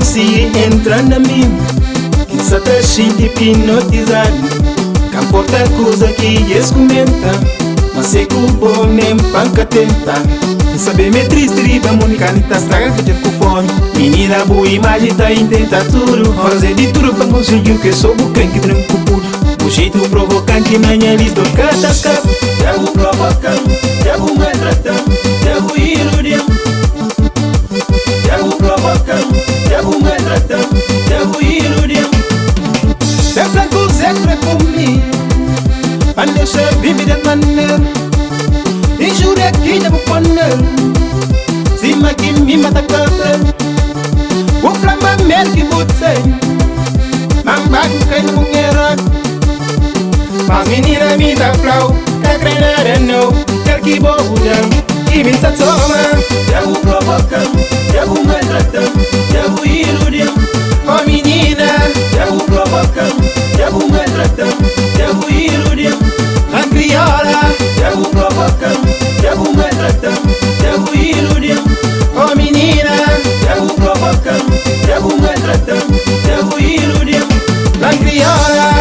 Se entra na mim, que só tá cheio de hipnotizado. Que importa coisa que eles comentam, mas sei que o bom nem panca tenta. Saber me triste, riba, mônica, nem tá estragando que com fome. Menina boa imagem, tá intenta tudo. Fazer de tudo pra conseguir que sou bucão que tranco puro. O jeito provocante, manhã eles do catasca. Já vou provocando, já vou maltratando, já vou iludindo. Já vou provocando, já vou maltratando, já vou iludindo. Sempre com sempre comigo, pra deixar viver de maneira. E jura que já vou poner, cima que me mata cabra. Vou flamar mel que botei, mambaco que não era. Mas menina me dá flau, que a granada não, quer que vou mudar. E me tá toma, já vou provocando, já vou maltratando, já vou iludindo. Oh menina, já vou provocando, já vou maltratando, já vou iludindo. A crioula, já vou provocando, já vou maltratando, já vou iludindo. Oh menina, já vou provocando, já vou maltratando, já vou iludindo. A crioula.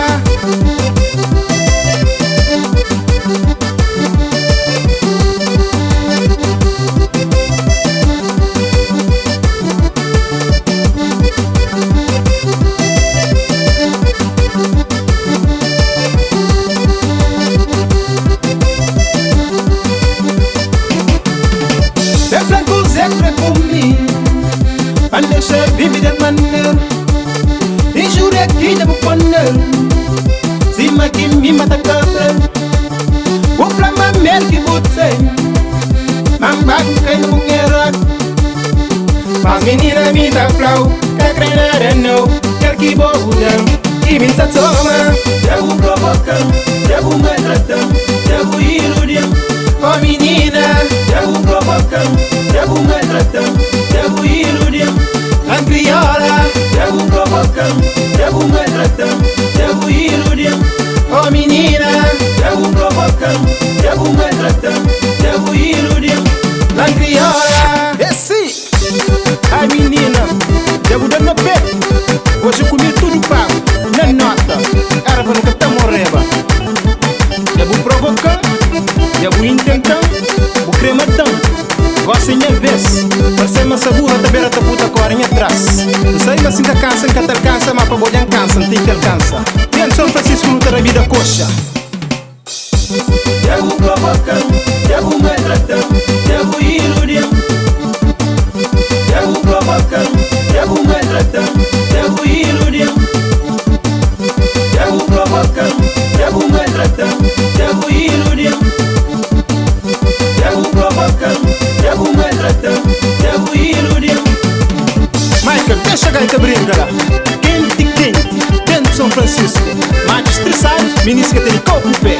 Sempre comigo, pra deixar viver de maneira. E jura que já vou poner, cima que me mata cabra. Vou flamar mel que botei, mambaco que não era. Mas menina me dá flau, que a granada não, quer que vou mudar. E me tá toma, já vou provocando, já vou maltratando, já vou iludindo. Oh menina, já vou provocando, já vou maltratando, já vou iludindo. A crioula, já vou provocando, já vou maltratando, já vou iludindo. Oh menina, já vou provocando, já vou maltratando, já vou iludindo. A crioula, esse, ai menina, já vou dar no pé. Hoje eu comi tudo pago, na nota, era para nunca tá morreba. Já vou provocar, já vou intentar, vou crematão. Gosto em vez, parece uma sabura, tá beira da puta com a aranha atrás. Não sei mas ainda cansa, que te alcança, mas pra bolhar cansa, não tem que alcança. Tem São Francisco luta da vida coxa. Já vou provocando, já vou maltratando, já vou iludindo. Já vou provocando, já vou maltratando, já vou iludindo. Já vou provocando, já vou maltratando, já vou iludindo. Já vou provocando, já vou maltratando, já vou iludindo. Michael, deixa a gaita brincar. Quente, quente, dentro de São Francisco. Macho estressado, ministro que tem copo no pé.